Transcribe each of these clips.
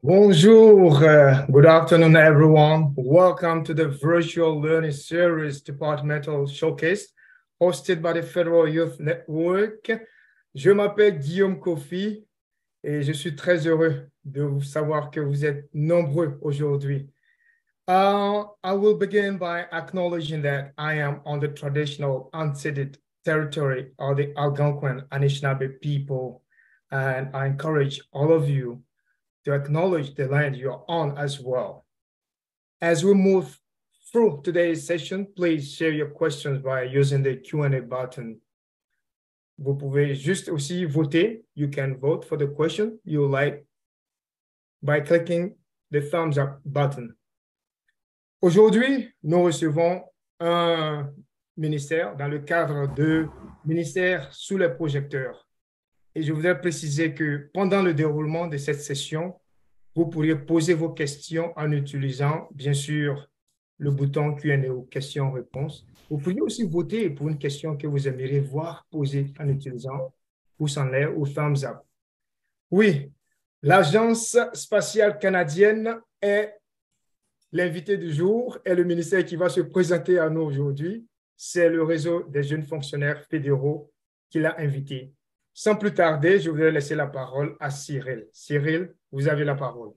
Bonjour, good afternoon, everyone. Welcome to the virtual learning series Departmental Showcase, hosted by the Federal Youth Network. Je m'appelle Guillaume Kofi et je suis très heureux de vous savoir que vous êtes nombreux aujourd'hui. I will begin by acknowledging that I am on the traditional unceded territory of the Algonquin Anishinaabe people, and I encourage all of you to acknowledge the land you're on as well. As we move through today's session, please share your questions by using the Q&A button. Vous pouvez juste aussi voter. You can vote for the question you like by clicking the thumbs up button. Aujourd'hui, nous recevons un ministère dans le cadre de Ministère sous les projecteurs. Et je voudrais préciser que pendant le déroulement de cette session, vous pourriez poser vos questions en utilisant, bien sûr, le bouton Q&A ou questions-réponses. Vous pouvez aussi voter pour une question que vous aimeriez voir posée en utilisant pouce en l'air ou thumbs up. Oui, l'Agence spatiale canadienne est l'invité du jour et le ministère qui va se présenter à nous aujourd'hui, c'est le réseau des jeunes fonctionnaires fédéraux qui l'a invité. Sans plus tarder, je voudrais laisser la parole à Cyril. Cyril, vous avez la parole.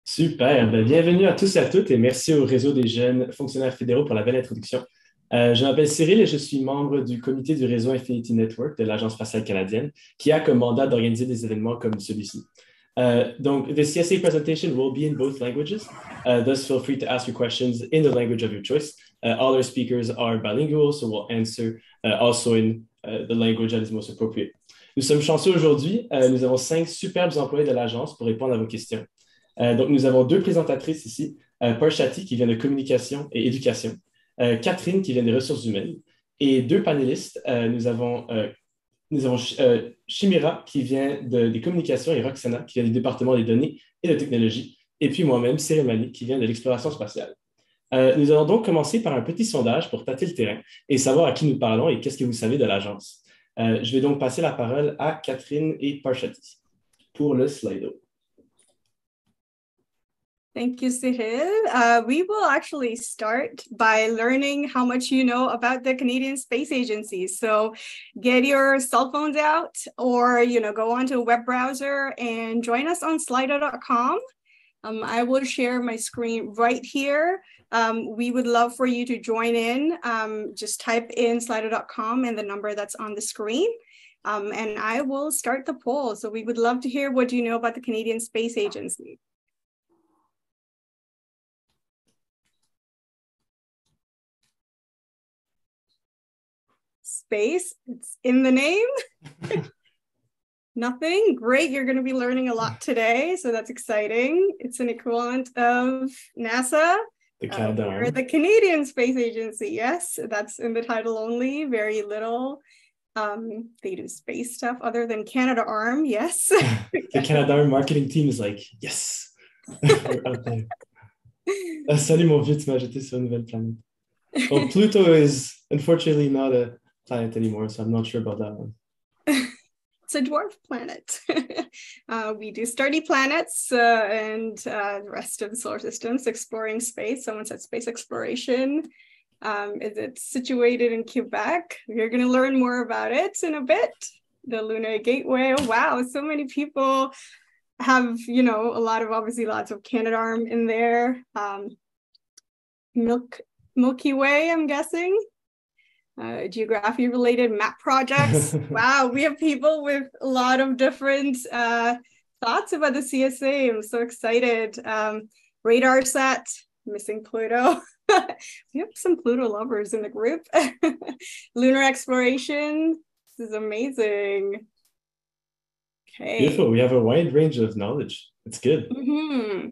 Super, bienvenue à tous et à toutes et merci au réseau des jeunes fonctionnaires fédéraux pour la belle introduction. Je m'appelle Cyril et je suis membre du comité du réseau Infinity Network de l'Agence spatiale canadienne qui a comme mandat d'organiser des événements comme celui-ci. Donc, the CSA presentation will be in both languages, thus feel free to ask your questions in the language of your choice. All our speakers are bilingual, so we'll answer also in the language that is most appropriate. Nous sommes chanceux aujourd'hui. Nous avons 5 superbes employés de l'agence pour répondre à vos questions. Donc, nous avons 2 présentatrices ici, Parshati qui vient de communication et éducation, Catherine qui vient des ressources humaines, et 2 panélistes. Nous avons Chimera qui vient des communications et Roxana qui vient du département des données et de technologie, et puis moi-même, Cyril Mani, qui vient de l'exploration spatiale. Nous allons donc commencer par un petit sondage pour tâter le terrain et savoir à qui nous parlons et qu'est-ce que vous savez de l'agence. Je vais donc passer la parole à Catherine et Parshati pour le Slido. Thank you, Cyril. We will actually start by learning how much you know about the Canadian Space Agency. So get your cell phones out or, go onto a web browser and join us on slido.com. I will share my screen right here. We would love for you to join in. Just type in slido.com and the number that's on the screen. And I will start the poll. So we would love to hear what you know about the Canadian Space Agency. Space, it's in the name. Nothing. Great. You're going to be learning a lot today. So that's exciting. It's an equivalent of NASA. The Canadarm. Or the Canadian Space Agency. Yes, that's in the title only. Very little. They do space stuff other than Canadarm. Yes. The Canadarm marketing team is like, yes. We're out there. Salut mon vieux, tu m'as jeté sur une nouvelle planète. Well, Pluto is unfortunately not a planet anymore, so I'm not sure about that one. It's a dwarf planet. We do study planets and the rest of the solar systems, exploring space. Someone said space exploration. It's situated in Quebec. You're going to learn more about it in a bit. The Lunar Gateway. Oh, wow. So many people have, lots of Canadarm in there. Milky Way, I'm guessing. Geography-related map projects. Wow, we have people with a lot of different thoughts about the CSA. I'm so excited. Radar set, missing Pluto. We have some Pluto lovers in the group. Lunar exploration. This is amazing. Okay. Beautiful. We have a wide range of knowledge. It's good. Mm-hmm.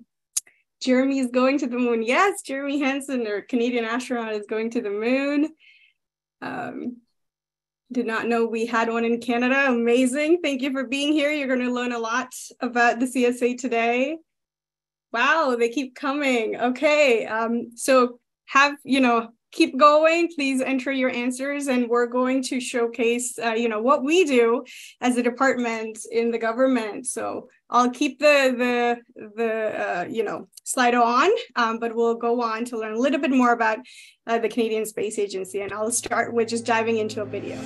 Jeremy is going to the moon. Yes, Jeremy Hansen, our Canadian astronaut, is going to the moon. Did not know we had one in Canada. Amazing. Thank you for being here. You're going to learn a lot about the CSA today. Wow, they keep coming. Okay. So have, keep going. Please enter your answers, and we're going to showcase, what we do as a department in the government. So I'll keep the Slido on, but we'll go on to learn a little bit more about the Canadian Space Agency, and I'll start with just diving into a video.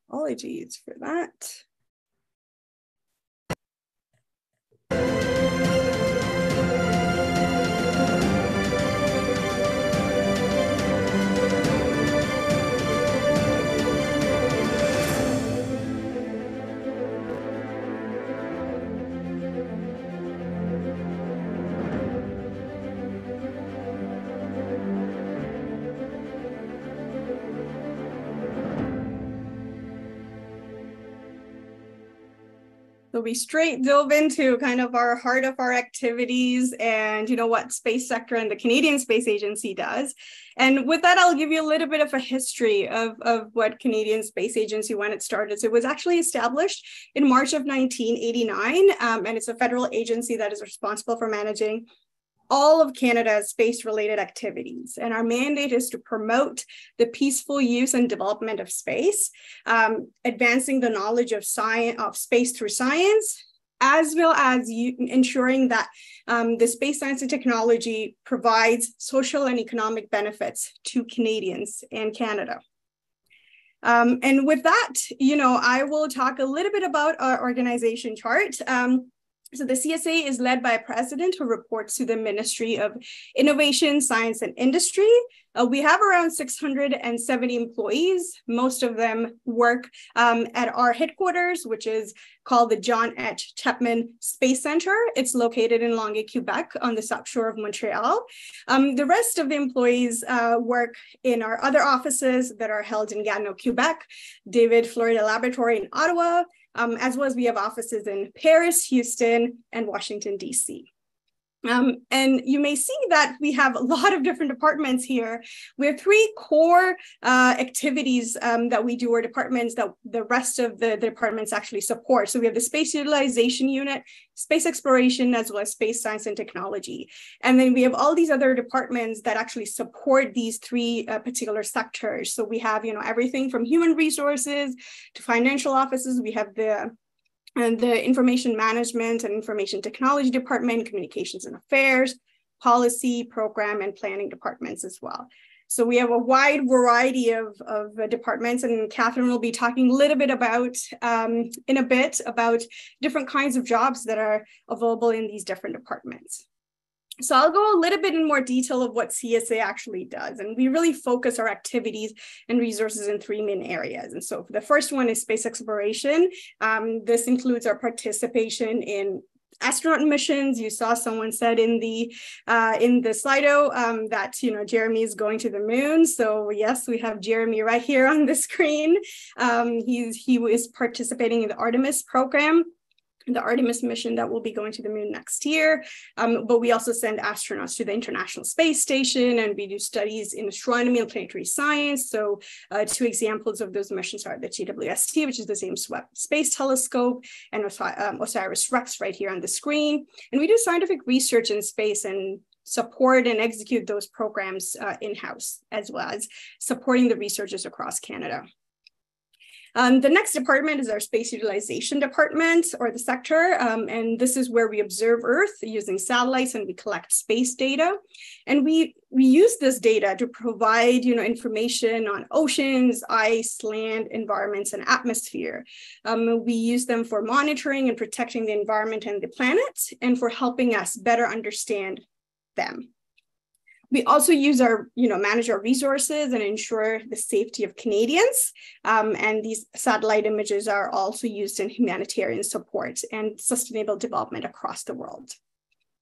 Apologies for that. So we straight dove into kind of our heart of our activities and what space sector and the Canadian Space Agency does. And with that, I'll give you a little bit of a history of what Canadian Space Agency, when it started. So it was actually established in March of 1989, and it's a federal agency that is responsible for managing all of Canada's space-related activities. And our mandate is to promote the peaceful use and development of space, advancing the knowledge of space through science, as well as ensuring that the space science and technology provides social and economic benefits to Canadians and Canada. And with that, I will talk a little bit about our organization chart. So the CSA is led by a president who reports to the Ministry of Innovation, Science, and Industry. We have around 670 employees. Most of them work at our headquarters, which is called the John H. Chapman Space Center. It's located in Longueuil, Quebec, on the south shore of Montreal. The rest of the employees work in our other offices that are held in Gatineau, Quebec, David Florida Laboratory in Ottawa, as well as we have offices in Paris, Houston, and Washington, D.C. And you may see that we have a lot of different departments here. We have three core activities that we do, or departments that the rest of the departments actually support. So we have the Space Utilization Unit, Space Exploration, as well as Space Science and Technology. And then we have all these other departments that actually support these three particular sectors. So we have, everything from human resources to financial offices. We have the Information Management and Information Technology Department, Communications and Affairs, Policy, Program, and Planning departments as well. So we have a wide variety of departments, and Catherine will be talking a little bit about, in a bit, about different kinds of jobs that are available in these different departments. So I'll go a little bit in more detail of what CSA actually does. And we really focus our activities and resources in three main areas. And so the first one is space exploration. This includes our participation in astronaut missions. You saw someone said in the Slido that Jeremy is going to the moon. So yes, we have Jeremy right here on the screen. He is participating in the Artemis program. the Artemis mission that will be going to the moon next year. But we also send astronauts to the International Space Station, and we do studies in astronomy and planetary science. So 2 examples of those missions are the JWST, which is the James Webb Space Telescope, and OSIRIS-REx right here on the screen. And we do scientific research in space and support and execute those programs in-house, as well as supporting the researchers across Canada. The next department is our Space Utilization department, or the sector, and this is where we observe Earth using satellites, and we collect space data. And we use this data to provide, information on oceans, ice, land, environments, and atmosphere. We use them for monitoring and protecting the environment and the planet, and for helping us better understand them. We also use manage our resources and ensure the safety of Canadians. And these satellite images are also used in humanitarian support and sustainable development across the world.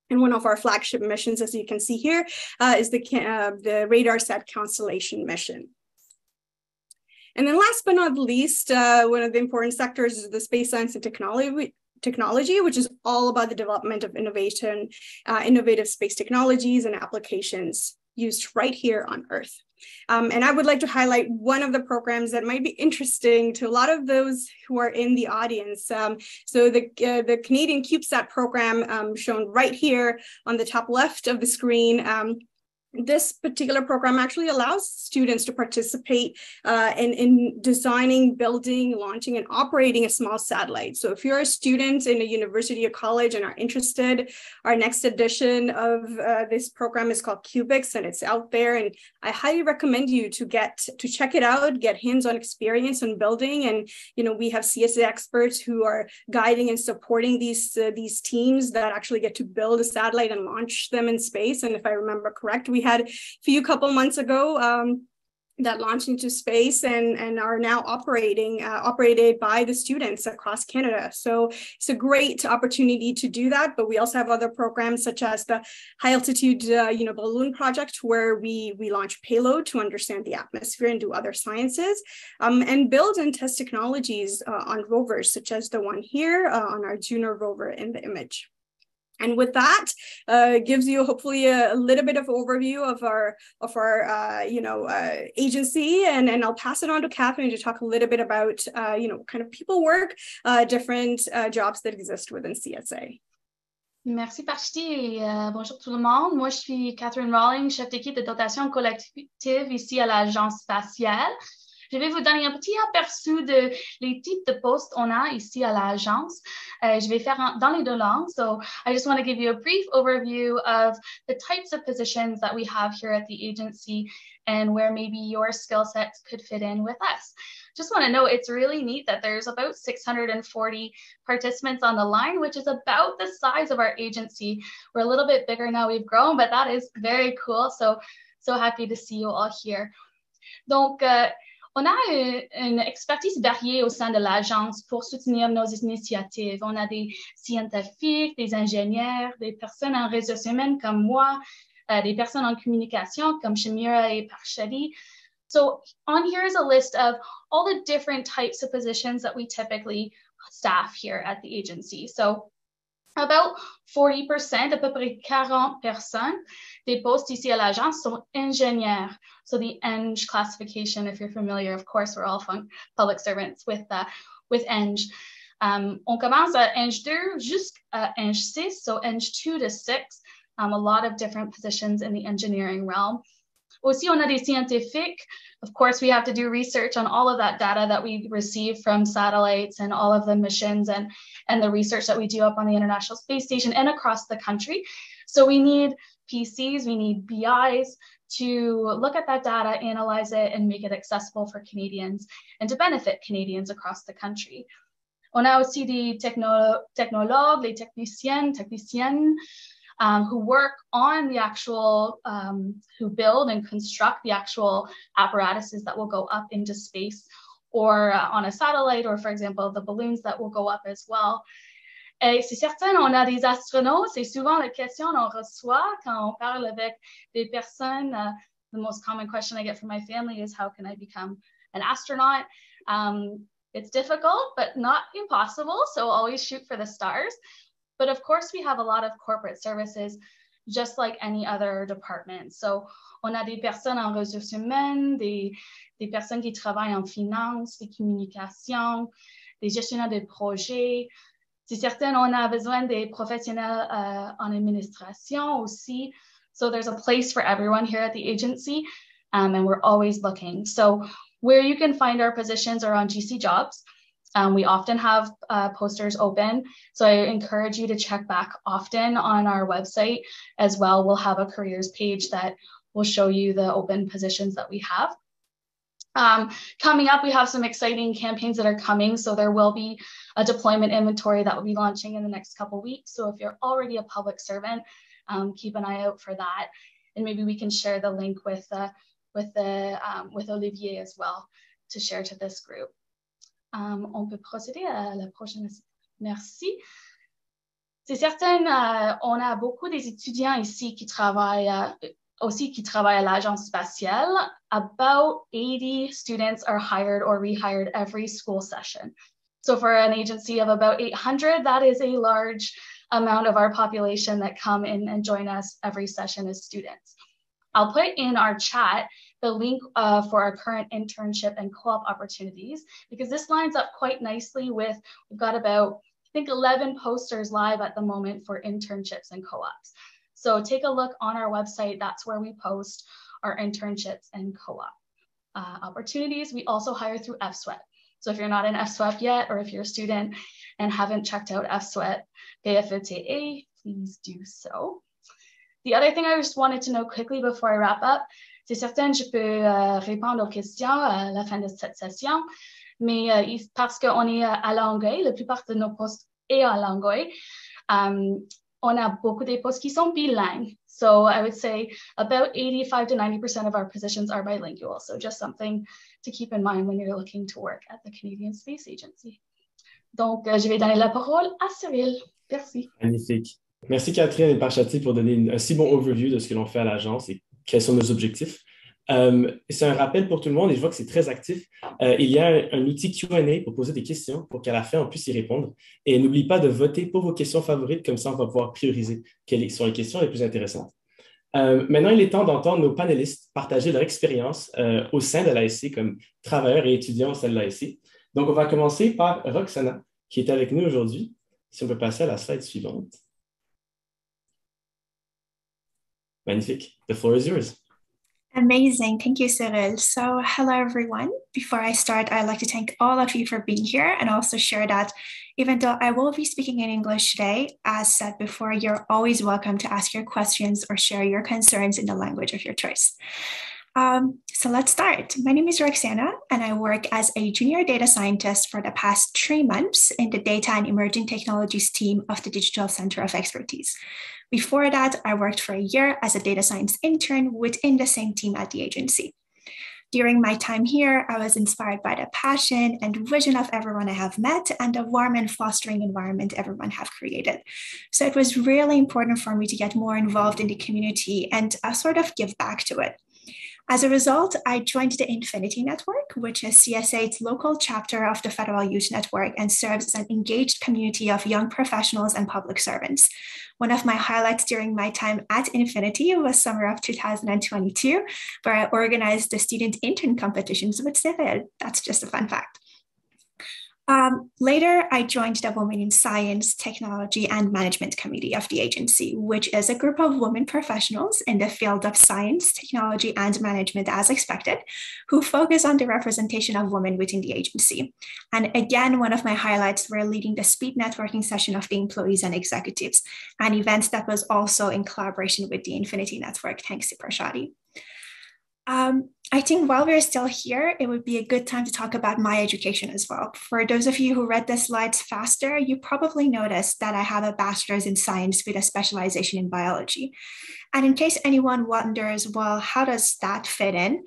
And one of our flagship missions, as you can see here, is the RadarSat Constellation mission. And then last but not least, one of the important sectors is the space science and technology, which is all about the development of innovative space technologies and applications used right here on Earth. And I would like to highlight one of the programs that might be interesting to a lot of those who are in the audience. So the Canadian CubeSat program, shown right here on the top left of the screen. This particular program actually allows students to participate in designing, building, launching, and operating a small satellite. So if you're a student in a university or college and are interested, our next edition of this program is called Cubics, and it's out there. And I highly recommend you to check it out, get hands-on experience on building. And we have CSA experts who are guiding and supporting these teams that actually get to build a satellite and launch them in space. And if I remember correct, we had a couple months ago that launched into space and are now operated by the students across Canada. So it's a great opportunity to do that. But we also have other programs such as the high altitude balloon project, where we launch payload to understand the atmosphere and do other sciences, and build and test technologies on rovers, such as the one here on our Juno rover in the image. And with that, gives you hopefully a little bit of overview of our agency, and I'll pass it on to Catherine to talk a little bit about kind of people work, different jobs that exist within CSA. Merci Parchiti et bonjour tout le monde. Moi, je suis Catherine Rawling, chef d'équipe de dotation collective ici à l'Agence spatiale. Je vais vous donner un petit aperçu de les types de postes on a ici à l'agence. Je vais faire dans les 2 langues. So I just want to give you a brief overview of the types of positions that we have here at the agency and where maybe your skill sets could fit in with us. Just want to know, it's really neat that there's about 640 participants on the line, which is about the size of our agency. We're a little bit bigger now, we've grown, but that is very cool. So happy to see you all here. Donc, on a une expertise variée au sein de l'agence pour soutenir nos initiatives. On a des scientifiques, des ingénieurs, des personnes en ressources humaines comme moi, des personnes en communication comme Shamira et Parshadi. So on here is a list of all the different types of positions that we typically staff here at the agency. So about 40%, à peu près 40 personnes des postes ici à l'agence sont ingénieurs. So the Eng classification, if you're familiar, of course, we're all public servants with Eng. On commence à Eng 2 jusqu'à Eng 6, so Eng 2 to 6, a lot of different positions in the engineering realm. Aussi, on a des scientifiques. Of course, we have to do research on all of that data that we receive from satellites and all of the missions and the research that we do up on the International Space Station and across the country. So we need PCs, we need BIs to look at that data, analyze it, and make it accessible for Canadians and to benefit Canadians across the country. On a aussi des technologues, les techniciennes, who work on the actual, who build and construct the actual apparatuses that will go up into space or on a satellite, or for example, the balloons that will go up as well. Et c'est certain, on a des astronautes. C'est souvent la question qu'on reçoit quand on parle avec des personnes. The most common question I get from my family is, how can I become an astronaut? It's difficult, but not impossible. So always shoot for the stars. But of course, we have a lot of corporate services, just like any other department. So on a des personnes en ressources humaines, des personnes qui travaillent en finance, des communications, des gestionnaires de projets. C'est certain, on a besoin des professionnels en administration aussi. So there's a place for everyone here at the agency, and we're always looking. So where you can find our positions are on GC Jobs. We often have posters open, so I encourage you to check back often on our website as well. We'll have a careers page that will show you the open positions that we have. Coming up, we have some exciting campaigns that are coming. So there will be a deployment inventory that will be launching in the next couple of weeks. So if you're already a public servant, keep an eye out for that. And maybe we can share the link with Olivier as well to share to this group. On peut procéder à la prochaine. Merci. C'est certain, on a beaucoup des étudiants ici qui travaillent aussi qui travaillent à l'agence spatiale. About 80 students are hired or rehired every school session. So for an agency of about 800, that is a large amount of our population that come in and join us every session as students. I'll put in our chat the link for our current internship and co-op opportunities, because this lines up quite nicely with, we've got about, I think, 11 posters live at the moment for internships and co-ops. So take a look on our website. That's where we post our internships and co-op opportunities. We also hire through FSWET. So if you're not in FSWET yet, or if you're a student and haven't checked out FSWET, PFETA, please do so. The other thing I just wanted to know quickly before I wrap up, c'est certain, je peux répondre aux questions à la fin de cette session, mais parce qu'on est à Longueuil, la plupart de nos postes est à Longueuil, on a beaucoup de postes qui sont bilingues. So I would say about 85 to 90% of our positions are bilingual. So just something to keep in mind when you're looking to work at the Canadian Space Agency. Donc, je vais donner la parole à Cyril. Merci. Magnifique. Merci Catherine et Parchati pour donner un si bon overview de ce que l'on fait à l'agence et quels sont nos objectifs. C'est un rappel pour tout le monde et je vois que c'est très actif. Il y a un outil Q&A pour poser des questions pour qu'à la fin, on puisse y répondre. Et n'oublie pas de voter pour vos questions favorites, comme ça, on va pouvoir prioriser quelles sont les questions les plus intéressantes. Maintenant, il est temps d'entendre nos panélistes partager leur expérience au sein de l'ASC comme travailleurs et étudiants au sein de l'ASC. Donc, on va commencer par Roxana, qui est avec nous aujourd'hui. Si on peut passer à la slide suivante. Magnifique. The floor is yours. Amazing. Thank you, Cyril. So hello, everyone. Before I start, I'd like to thank all of you for being here and also share that even though I will be speaking in English today, as said before, you're always welcome to ask your questions or share your concerns in the language of your choice. So let's start. My name is Roxana, and I work as a junior data scientist for the past 3 months in the Data and Emerging Technologies team of the Digital Center of Expertise. Before that, I worked for a year as a data science intern within the same team at the agency. During my time here, I was inspired by the passion and vision of everyone I have met and the warm and fostering environment everyone have created. So it was really important for me to get more involved in the community and sort of give back to it. As a result, I joined the Infinity Network, which is CSA's local chapter of the Federal Youth Network and serves as an engaged community of young professionals and public servants. One of my highlights during my time at Infinity was summer of 2022, where I organized the student intern competitions with Cyril. That's just a fun fact. Later, I joined the Women in Science, Technology, and Management Committee of the agency, which is a group of women professionals in the field of science, technology, and management as expected, who focus on the representation of women within the agency. And again, one of my highlights were leading the speed networking session of the employees and executives, an event that was also in collaboration with the Infinity Network, thanks to Prashadi. I think while we're still here, it would be a good time to talk about my education as well. For those of you who read the slides faster, you probably noticed that I have a bachelor's in science with a specialization in biology. And in case anyone wonders, well, how does that fit in?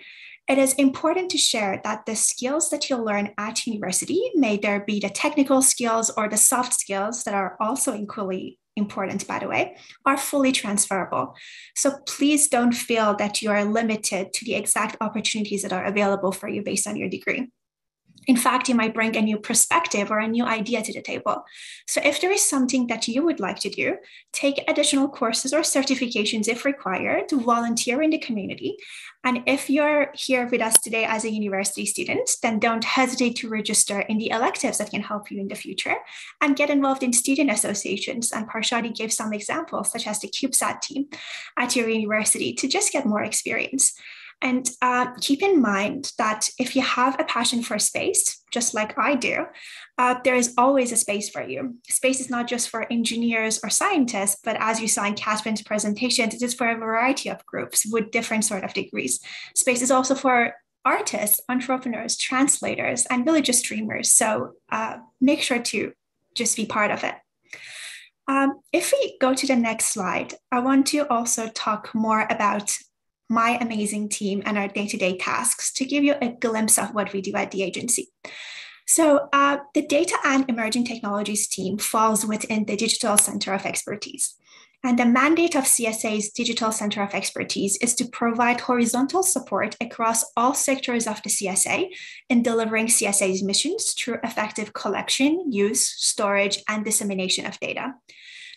It is important to share that the skills that you'll learn at university, may there be the technical skills or the soft skills that are also equally important, by the way, are fully transferable. So please don't feel that you are limited to the exact opportunities that are available for you based on your degree. In fact, you might bring a new perspective or a new idea to the table. So if there is something that you would like to do, take additional courses or certifications if required, to volunteer in the community. And if you're here with us today as a university student, then don't hesitate to register in the electives that can help you in the future, and get involved in student associations. And Parshadi gave some examples, such as the CubeSat team at your university, to just get more experience. And keep in mind that if you have a passion for space, just like I do, there is always a space for you. Space is not just for engineers or scientists, but as you saw in Catherine presentation, it is for a variety of groups with different sort of degrees. Space is also for artists, entrepreneurs, translators, and religious streamers. So make sure to just be part of it. If we go to the next slide, I want to also talk more about my amazing team and our day-to-day tasks to give you a glimpse of what we do at the agency. So the Data and Emerging Technologies team falls within the Digital Center of Expertise. And the mandate of CSA's Digital Center of Expertise is to provide horizontal support across all sectors of the CSA in delivering CSA's missions through effective collection, use, storage, and dissemination of data.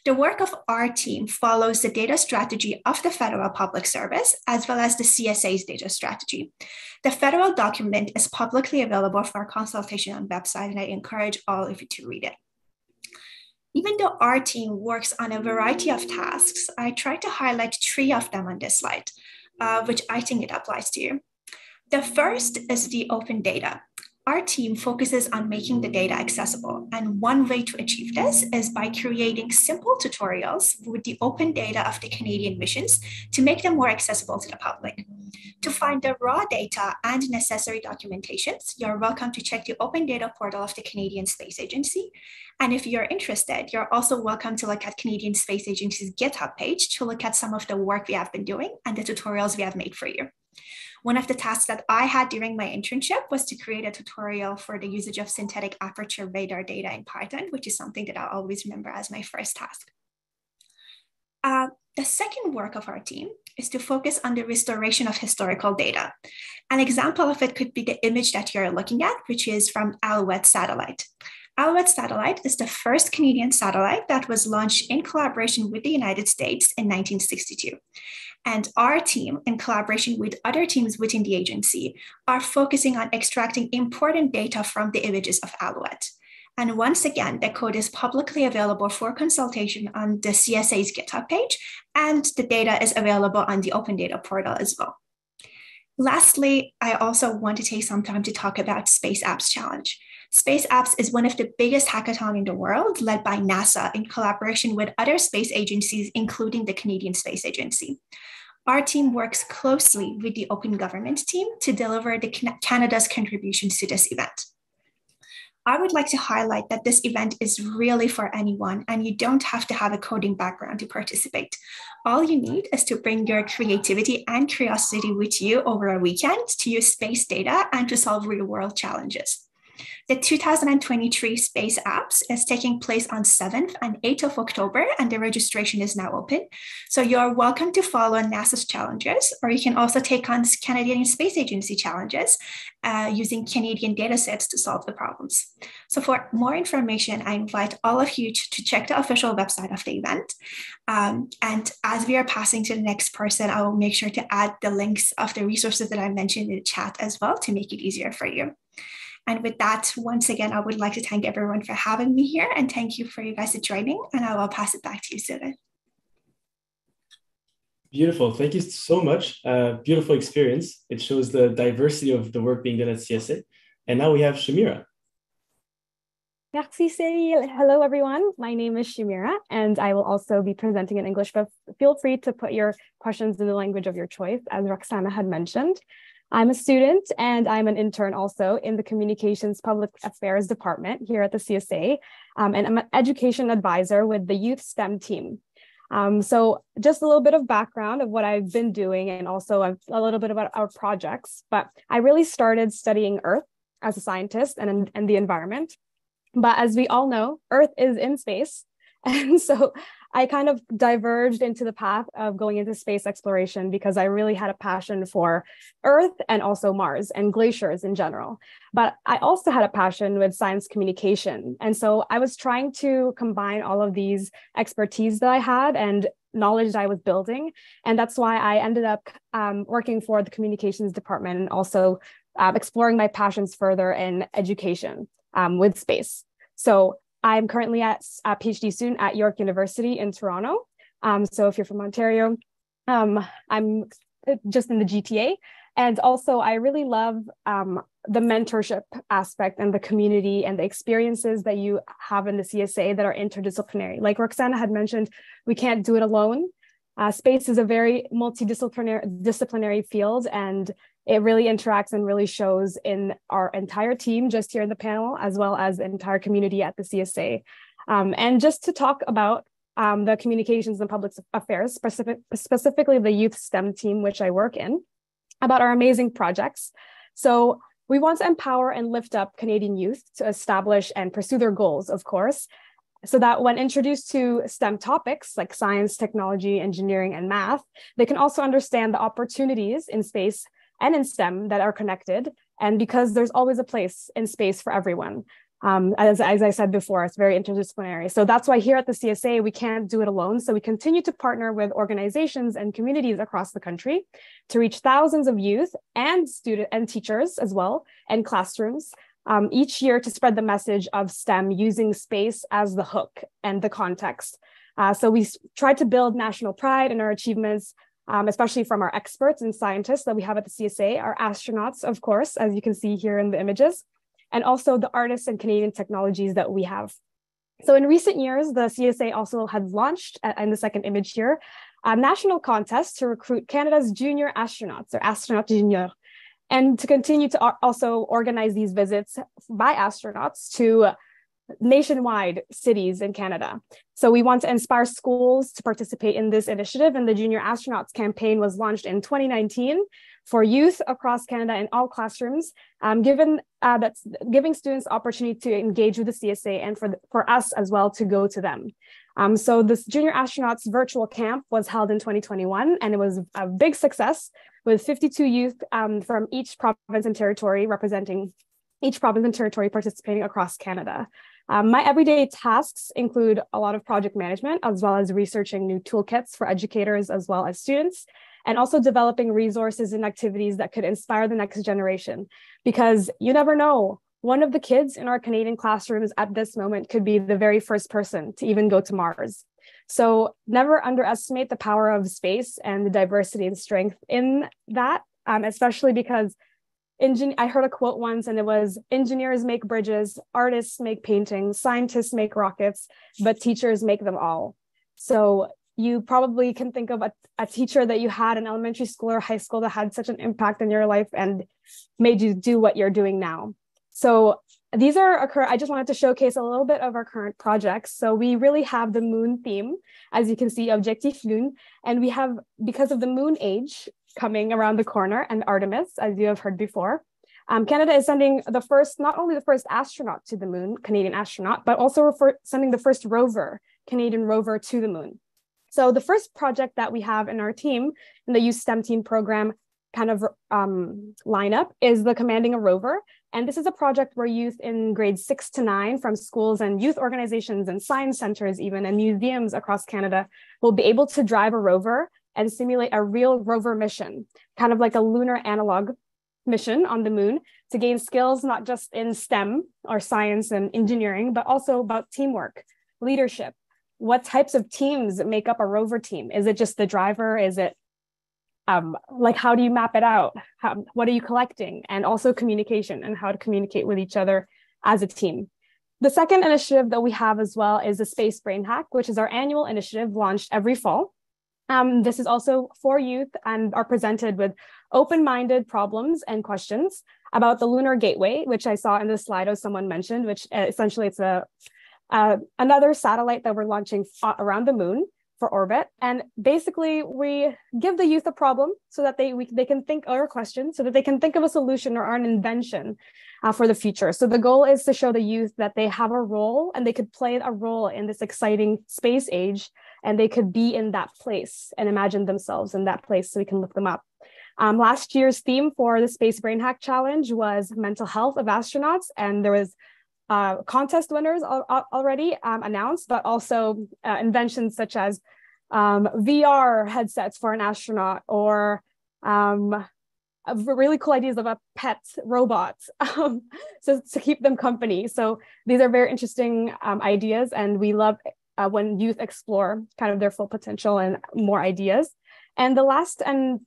The work of our team follows the data strategy of the Federal Public Service, as well as the CSA's data strategy. The federal document is publicly available for consultation on the website, and I encourage all of you to read it. Even though our team works on a variety of tasks, I try to highlight 3 of them on this slide, which I think it applies to you. The first is the open data. Our team focuses on making the data accessible, and one way to achieve this is by creating simple tutorials with the open data of the Canadian missions to make them more accessible to the public. To find the raw data and necessary documentations, you're welcome to check the open data portal of the Canadian Space Agency. And if you're interested, you're also welcome to look at Canadian Space Agency's GitHub page to look at some of the work we have been doing and the tutorials we have made for you. One of the tasks that I had during my internship was to create a tutorial for the usage of synthetic aperture radar data in Python, which is something that I'll always remember as my first task. The second work of our team is to focus on the restoration of historical data. An example of it could be the image that you're looking at, which is from Alouette satellite. Alouette satellite is the first Canadian satellite that was launched in collaboration with the United States in 1962. And our team, in collaboration with other teams within the agency, are focusing on extracting important data from the images of Alouette. And once again, the code is publicly available for consultation on the CSA's GitHub page, and the data is available on the Open Data portal as well. Lastly, I also want to take some time to talk about Space Apps Challenge. Space Apps is one of the biggest hackathons in the world, led by NASA in collaboration with other space agencies, including the Canadian Space Agency. Our team works closely with the Open Government team to deliver Canada's contributions to this event. I would like to highlight that this event is really for anyone, and you don't have to have a coding background to participate. All you need is to bring your creativity and curiosity with you over a weekend to use space data and to solve real-world challenges. The 2023 Space Apps is taking place on 7th and 8th of October, and the registration is now open. So you're welcome to follow NASA's challenges, or you can also take on Canadian Space Agency challenges using Canadian datasets to solve the problems. So for more information, I invite all of you to check the official website of the event. And as we are passing to the next person, I will make sure to add the links of the resources that I mentioned in the chat as well to make it easier for you. And with that, once again, I would like to thank everyone for having me here, and thank you for you guys joining, and I will pass it back to you, Cyril. Beautiful. Thank you so much. Beautiful experience. It shows the diversity of the work being done at CSA. And now we have Shamira. Merci, Cyril. Hello, everyone. My name is Shamira, and I will also be presenting in English, but feel free to put your questions in the language of your choice, as Roxana had mentioned. I'm a student and I'm an intern also in the Communications Public Affairs Department here at the CSA, and I'm an education advisor with the Youth STEM team. So just a little bit of background of what I've been doing, and also a little bit about our projects, but I really started studying Earth as a scientist and the environment. But as we all know, Earth is in space. And so I kind of diverged into the path of going into space exploration because I really had a passion for Earth and also Mars and glaciers in general. But I also had a passion with science communication. And so I was trying to combine all of these expertise that I had and knowledge that I was building. And that's why I ended up working for the communications department and also exploring my passions further in education with space. So I'm currently a PhD student at York University in Toronto. So if you're from Ontario, I'm just in the GTA. And also I really love the mentorship aspect and the community and the experiences that you have in the CSA that are interdisciplinary. Like Roxana had mentioned, we can't do it alone. Space is a very multidisciplinary field, and it really interacts and really shows in our entire team just here in the panel, as well as the entire community at the CSA. And just to talk about the communications and public affairs, specifically the youth STEM team, which I work in, about our amazing projects. So we want to empower and lift up Canadian youth to establish and pursue their goals, of course, so that when introduced to STEM topics like science, technology, engineering, and math, they can also understand the opportunities in space and in STEM that are connected. And because there's always a place in space for everyone. As I said before, it's very interdisciplinary. So that's why here at the CSA, we can't do it alone. So we continue to partner with organizations and communities across the country to reach thousands of youth and students and teachers as well, and classrooms each year to spread the message of STEM using space as the hook and the context. So we try to build national pride in our achievements, especially from our experts and scientists that we have at the CSA, our astronauts, of course, as you can see here in the images, and also the artists and Canadian technologies that we have. So in recent years, the CSA also had launched, in the second image here, a national contest to recruit Canada's junior astronauts, or astronaut junior, and to continue to also organize these visits by astronauts to nationwide cities in Canada. So we want to inspire schools to participate in this initiative, and the Junior Astronauts campaign was launched in 2019 for youth across Canada in all classrooms, giving students opportunity to engage with the CSA and for us as well to go to them. So this Junior Astronauts virtual camp was held in 2021, and it was a big success with 52 youth from each province and territory representing each province and territory participating across Canada. My everyday tasks include a lot of project management, as well as researching new toolkits for educators as well as students, and also developing resources and activities that could inspire the next generation. Because you never know, one of the kids in our Canadian classrooms at this moment could be the very first person to even go to Mars. So never underestimate the power of space and the diversity and strength in that, especially because I heard a quote once, and it was, engineers make bridges, artists make paintings, scientists make rockets, but teachers make them all. So you probably can think of a teacher that you had in elementary school or high school that had such an impact in your life and made you do what you're doing now. So these are I just wanted to showcase a little bit of our current projects. So we really have the moon theme, as you can see, Objectif Lune, and we have, because of the moon age coming around the corner and Artemis, as you have heard before, Canada is sending not only the first astronaut to the moon, Canadian astronaut, but also sending the first rover, Canadian rover, to the moon. So the first project that we have in our team, in the Youth STEM team program kind of lineup, is the Commanding a Rover. And this is a project where youth in grades 6 to 9 from schools and youth organizations and science centers even and museums across Canada will be able to drive a rover and simulate a real rover mission, kind of like a lunar analog mission on the moon, to gain skills not just in STEM or science and engineering, but also about teamwork, leadership. What types of teams make up a rover team? Is it just the driver? Is it like, how do you map it out? What are you collecting? And also communication and how to communicate with each other as a team. The second initiative that we have as well is the Space Brain Hack, which is our annual initiative launched every fall. This is also for youth and are presented with open-minded problems and questions about the Lunar Gateway, which I saw in the slide as someone mentioned, which essentially it's another satellite that we're launching around the moon for orbit. And basically, we give the youth a problem so that they can think, or a question, so that they can think of a solution or an invention for the future. So the goal is to show the youth that they have a role and they could play a role in this exciting space age, and they could be in that place and imagine themselves in that place so we can look them up. Last year's theme for the Space Brain Hack Challenge was mental health of astronauts, and there was contest winners already announced, but also inventions such as VR headsets for an astronaut, or really cool ideas of a pet robot so to keep them company. So these are very interesting ideas, and we love when youth explore kind of their full potential and more ideas. And the last and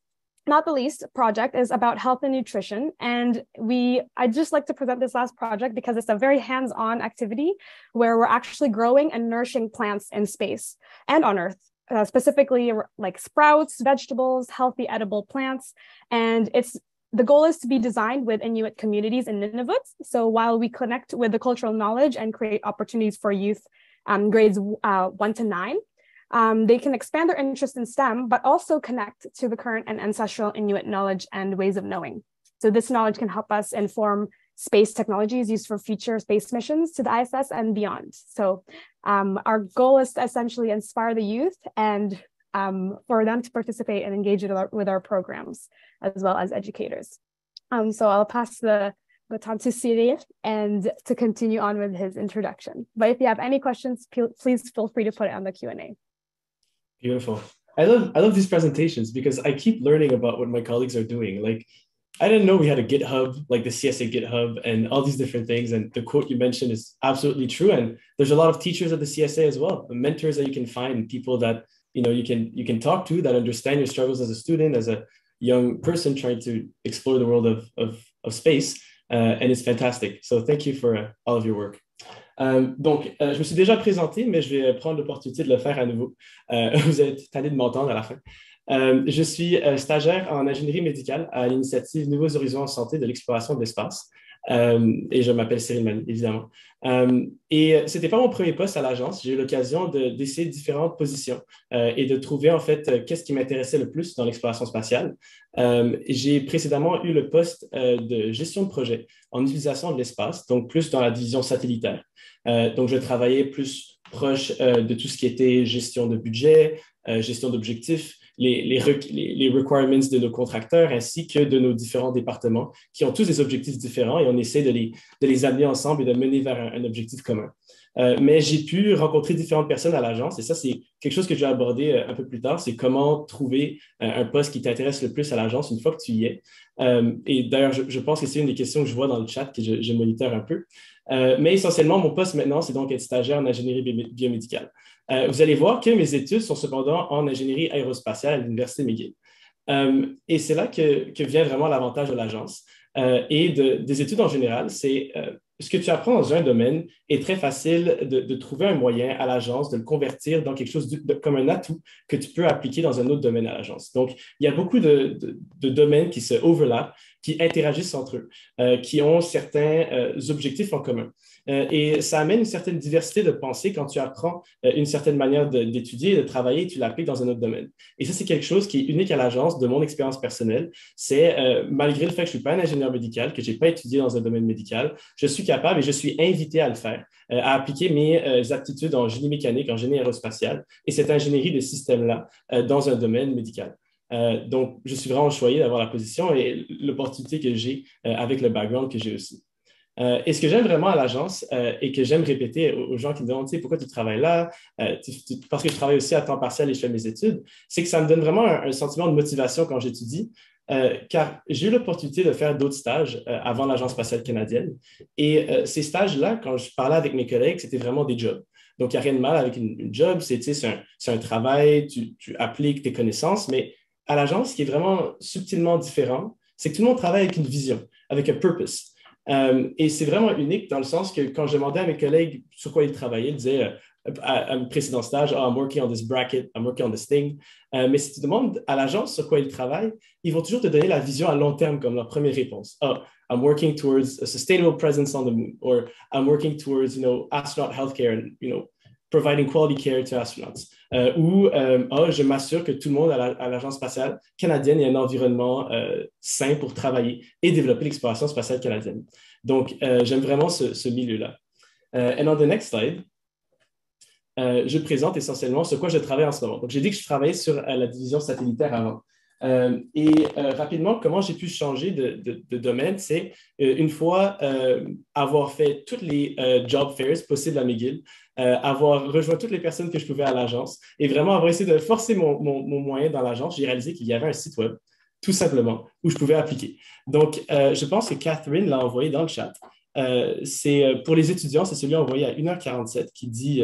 not the least project is about health and nutrition. And I'd just like to present this last project because it's a very hands-on activity where we're actually growing and nourishing plants in space and on Earth, specifically like sprouts, vegetables, healthy edible plants. And the goal is to be designed with Inuit communities in Nunavut. So while we connect with the cultural knowledge and create opportunities for youth grades 1 to 9, they can expand their interest in STEM, but also connect to the current and ancestral Inuit knowledge and ways of knowing. So this knowledge can help us inform space technologies used for future space missions to the ISS and beyond. So our goal is to essentially inspire the youth and for them to participate and engage with our programs, as well as educators. So I'll pass the baton to Cyril and to continue on with his introduction. But if you have any questions, please feel free to put it on the Q&A. Beautiful. I love these presentations because I keep learning about what my colleagues are doing. Like, I didn't know we had a GitHub, like the CSA GitHub and all these different things. And the quote you mentioned is absolutely true. And there's a lot of teachers at the CSA as well, mentors that you can find, people that you can talk to, that understand your struggles as a student, as a young person trying to explore the world of space. And it's fantastic. So thank you for all of your work. Donc, je me suis déjà présenté, mais je vais prendre l'opportunité de le faire à nouveau. Vous êtes tanné de m'entendre à la fin. Je suis stagiaire en ingénierie médicale à l'initiative Nouveaux horizons en santé de l'exploration de l'espace. Et je m'appelle Cyril Mani, évidemment. Et ce n'était pas mon premier poste à l'agence. J'ai eu l'occasion d'essayer différentes positions et de trouver en fait qu'est-ce qui m'intéressait le plus dans l'exploration spatiale. J'ai précédemment eu le poste de gestion de projet en utilisation de l'espace, donc plus dans la division satellitaire. Donc, je travaillais plus proche de tout ce qui était gestion de budget, gestion d'objectifs, les requirements de nos contracteurs ainsi que de nos différents départements qui ont tous des objectifs différents et on essaie de les amener ensemble et de mener vers un objectif commun. Mais j'ai pu rencontrer différentes personnes à l'agence et ça, c'est quelque chose que je vais aborder un peu plus tard, c'est comment trouver un poste qui t'intéresse le plus à l'agence une fois que tu y es. Et d'ailleurs, je pense que c'est une des questions que je vois dans le chat que je moniteur un peu. Mais essentiellement, mon poste maintenant, c'est donc être stagiaire en ingénierie biomédicale. Vous allez voir que mes études sont cependant en ingénierie aérospatiale à l'Université McGill. Et c'est là que vient vraiment l'avantage de l'agence et des études en général. C'est ce que tu apprends dans un domaine est très facile de trouver un moyen à l'agence de le convertir dans quelque chose comme un atout que tu peux appliquer dans un autre domaine à l'agence. Donc, il y a beaucoup de domaines qui se overlappent, qui interagissent entre eux, qui ont certains objectifs en commun. Et ça amène une certaine diversité de pensée quand tu apprends une certaine manière d'étudier et de travailler et tu l'appliques dans un autre domaine. Et ça, c'est quelque chose qui est unique à l'agence de mon expérience personnelle. C'est malgré le fait que je ne suis pas un ingénieur médical, que je n'ai pas étudié dans un domaine médical, je suis capable et je suis invité à le faire, à appliquer mes aptitudes en génie mécanique, en génie aérospatial et cette ingénierie de système-là dans un domaine médical. Donc, je suis vraiment choyé d'avoir la position et l'opportunité que j'ai avec le background que j'ai aussi. Et ce que j'aime vraiment à l'agence et que j'aime répéter aux gens qui me demandent pourquoi tu travailles là, parce que je travaille aussi à temps partiel et je fais mes études, c'est que ça me donne vraiment un sentiment de motivation quand j'étudie, car j'ai eu l'opportunité de faire d'autres stages avant l'Agence spatiale canadienne. Et ces stages-là, quand je parlais avec mes collègues, c'était vraiment des jobs. Donc, il n'y a rien de mal avec une job, c'est un travail, tu appliques tes connaissances, mais à l'agence, ce qui est vraiment subtilement différent, c'est que tout le monde travaille avec une vision, avec un purpose. Et c'est vraiment unique dans le sens que quand je demandais à mes collègues sur quoi ils travaillaient, ils disaient à un précédent stage, I'm working on this bracket, I'm working on this thing. Mais si tu demandes à l'agence sur quoi ils travaillent, ils vont toujours te donner la vision à long terme comme leur première réponse. Oh, I'm working towards a sustainable presence on the moon, or I'm working towards, astronaut healthcare and, providing quality care to astronauts. où je m'assure que tout le monde à l'Agence spatiale canadienne ait un environnement sain pour travailler et développer l'exploration spatiale canadienne. Donc, j'aime vraiment ce milieu-là. And on the next slide, je présente essentiellement sur quoi je travaille en ce moment. Donc, j'ai dit que je travaillais sur la division satellitaire avant. Rapidement, comment j'ai pu changer de domaine, c'est une fois avoir fait toutes les job fairs possibles à McGill, avoir rejoint toutes les personnes que je pouvais à l'agence et vraiment avoir essayé de forcer mon moyen dans l'agence, j'ai réalisé qu'il y avait un site web, tout simplement, où je pouvais appliquer. Donc, je pense que Catherine l'a envoyé dans le chat. C'est pour les étudiants, c'est celui envoyé à 1h47 qui dit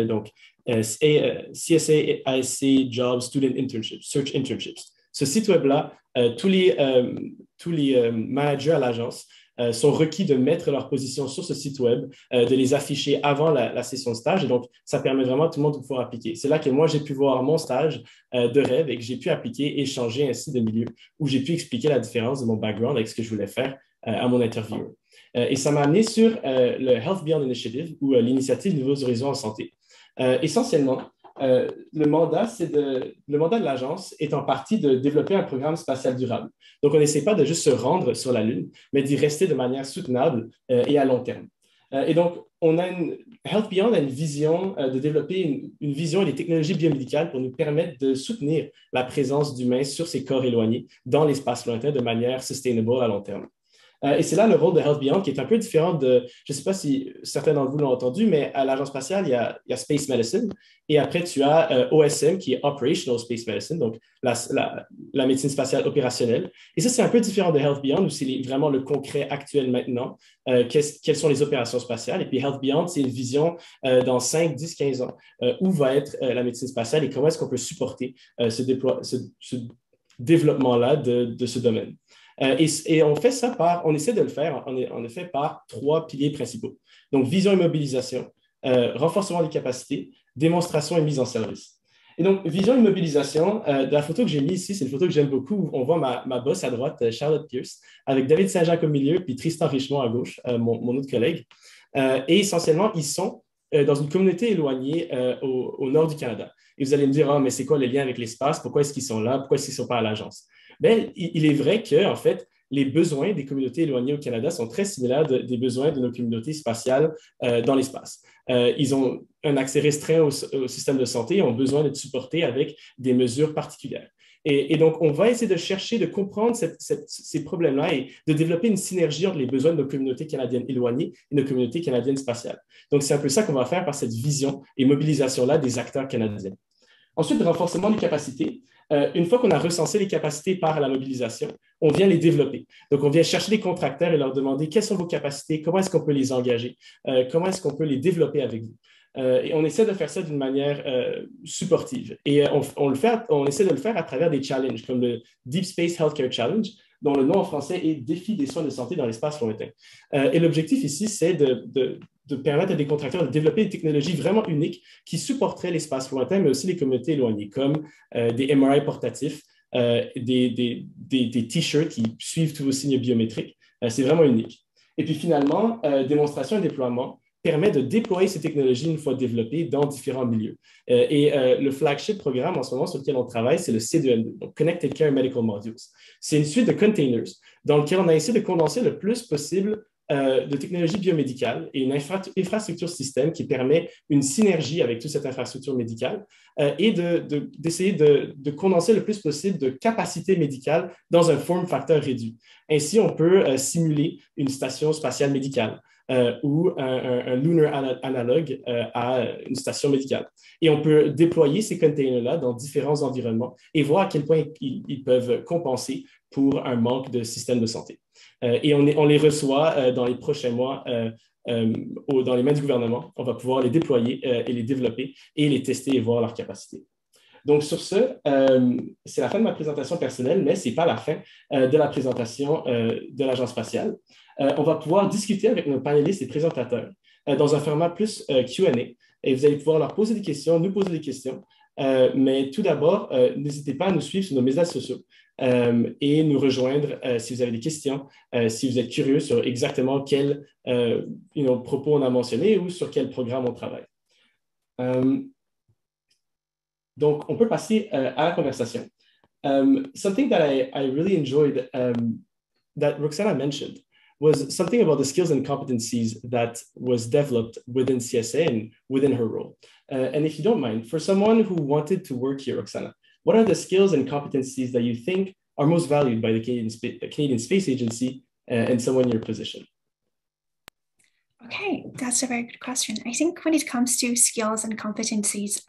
CSA, ASC, Jobs, Student Internships, Search Internships. Ce site web-là, tous les managers à l'agence sont requis de mettre leur position sur ce site web, de les afficher avant la session de stage. Et donc, ça permet vraiment à tout le monde de pouvoir appliquer. C'est là que moi, j'ai pu voir mon stage de rêve et que j'ai pu appliquer et changer ainsi de milieu, où j'ai pu expliquer la différence de mon background avec ce que je voulais faire à mon interviewer. Et ça m'a amené sur le Health Beyond Initiative ou l'initiative Nouveaux horizons en santé. Essentiellement, le mandat de l'agence est en partie de développer un programme spatial durable. Donc, on n'essaie pas de juste se rendre sur la Lune, mais d'y rester de manière soutenable et à long terme. Et donc, Health Beyond a une vision de développer une vision et des technologies biomédicales pour nous permettre de soutenir la présence d'humains sur ces corps éloignés dans l'espace lointain de manière sustainable à long terme. Et c'est là le rôle de Health Beyond qui est un peu différent de, je ne sais pas si certains d'entre vous l'ont entendu, mais à l'Agence spatiale, il y a Space Medicine et après tu as OSM qui est Operational Space Medicine, donc la médecine spatiale opérationnelle. Et ça, c'est un peu différent de Health Beyond où c'est vraiment le concret actuel maintenant, quelles sont les opérations spatiales. Et puis Health Beyond, c'est une vision dans 5, 10, 15 ans où va être la médecine spatiale et comment est-ce qu'on peut supporter ce développement-là de ce domaine. Et on fait ça on essaie de le faire en effet par 3 piliers principaux. Donc, vision et mobilisation, renforcement des capacités, démonstration et mise en service. Et donc, vision et mobilisation, la photo que j'ai mise ici, c'est une photo que j'aime beaucoup. On voit ma boss à droite, Charlotte Pierce, avec David Saint-Jacques au milieu, puis Tristan Richemont à gauche, mon autre collègue. Et essentiellement, ils sont dans une communauté éloignée au nord du Canada. Et vous allez me dire, mais c'est quoi le lien avec l'espace? Pourquoi est-ce qu'ils sont là? Pourquoi est-ce qu'ils ne sont pas à l'agence? Bien, il est vrai que, en fait, les besoins des communautés éloignées au Canada sont très similaires des besoins de nos communautés spatiales dans l'espace. Ils ont un accès restreint au système de santé et ont besoin d'être supportés avec des mesures particulières. Et donc, on va essayer de chercher, de comprendre ces problèmes-là et de développer une synergie entre les besoins de nos communautés canadiennes éloignées et nos communautés canadiennes spatiales. Donc, c'est un peu ça qu'on va faire par cette vision et mobilisation-là des acteurs canadiens. Ensuite, le renforcement des capacités. Une fois qu'on a recensé les capacités par la mobilisation, on vient les développer. Donc, on vient chercher les contracteurs et leur demander quelles sont vos capacités, comment est-ce qu'on peut les engager, comment est-ce qu'on peut les développer avec vous. Et on essaie de faire ça d'une manière supportive. Et on essaie de le faire à travers des challenges, comme le Deep Space Healthcare Challenge, dont le nom en français est Défi des soins de santé dans l'espace lointain. Et l'objectif ici, c'est de permettre à des contracteurs de développer des technologies vraiment uniques qui supporteraient l'espace lointain, mais aussi les communautés éloignées, comme des MRI portatifs, des T-shirts qui suivent tous vos signes biométriques. C'est vraiment unique. Et puis finalement, démonstration et déploiement permet de déployer ces technologies une fois développées dans différents milieux. Le flagship programme en ce moment sur lequel on travaille, c'est le C2M2, donc Connected Care Medical Modules. C'est une suite de containers dans lequel on a essayé de condenser le plus possible de technologies biomédicales et une infrastructure système qui permet une synergie avec toute cette infrastructure médicale et d'essayer de condenser le plus possible de capacités médicales dans un form factor réduit. Ainsi, on peut simuler une station spatiale médicale ou un lunar analogue à une station médicale. Et on peut déployer ces containers-là dans différents environnements et voir à quel point ils peuvent compenser pour un manque de système de santé. Et on les reçoit dans les prochains mois dans les mains du gouvernement. On va pouvoir les déployer et les développer et les tester et voir leurs capacités. Donc, sur ce, c'est la fin de ma présentation personnelle, mais ce n'est pas la fin de la présentation de l'Agence spatiale. On va pouvoir discuter avec nos panélistes et présentateurs dans un format plus Q&A. Et vous allez pouvoir leur poser des questions, nous poser des questions. Mais tout d'abord, n'hésitez pas à nous suivre sur nos médias sociaux et nous rejoindre si vous avez des questions, si vous êtes curieux sur exactement quels propos on a mentionnés ou sur quel programme on travaille. Donc, on peut passer à la conversation. Something that I really enjoyed that Roxana mentioned was something about the skills and competencies that was developed within CSA and within her role. And if you don't mind, for someone who wanted to work here, Roxana, what are the skills and competencies that you think are most valued by the Canadian Space Agency and someone in your position? Okay, that's a very good question. I think when it comes to skills and competencies,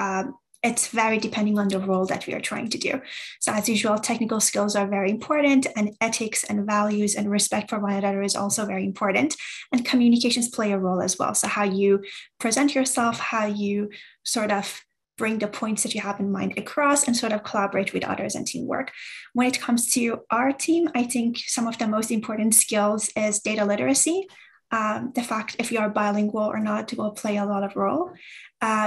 it's very depending on the role that we are trying to do. So as usual, technical skills are very important, and ethics and values and respect for one another is also very important. And communications play a role as well. So how you present yourself, how you sort of bring the points that you have in mind across and sort of collaborate with others and teamwork. When it comes to our team, I think some of the most important skills is data literacy. The fact if you are bilingual or not will play a lot of role.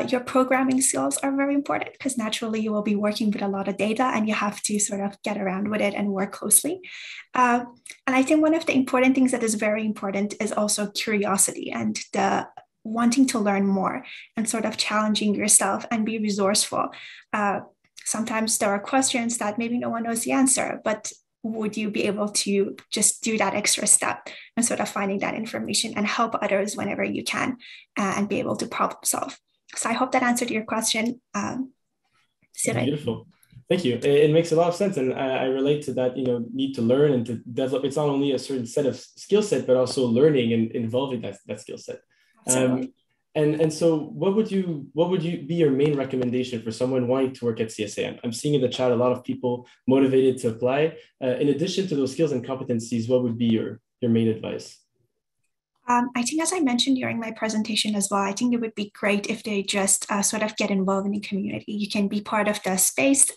Your programming skills are very important because naturally you will be working with a lot of data and you have to sort of get around with it and work closely. And I think one of the important things that is very important is also curiosity and the wanting to learn more and sort of challenging yourself and be resourceful. Sometimes there are questions that maybe no one knows the answer, but would you be able to just do that extra step and sort of finding that information and help others whenever you can and be able to problem solve? So I hope that answered your question. Beautiful. Thank you. It makes a lot of sense. And I relate to that, need to learn and to develop. It's not only a certain set of skill set, but also learning and involving that skill set. And so what would be your main recommendation for someone wanting to work at CSA? I'm seeing in the chat a lot of people motivated to apply. In addition to those skills and competencies, what would be your main advice? I think, as I mentioned during my presentation as well, I think it would be great if they just sort of get involved in the community. You can be part of the space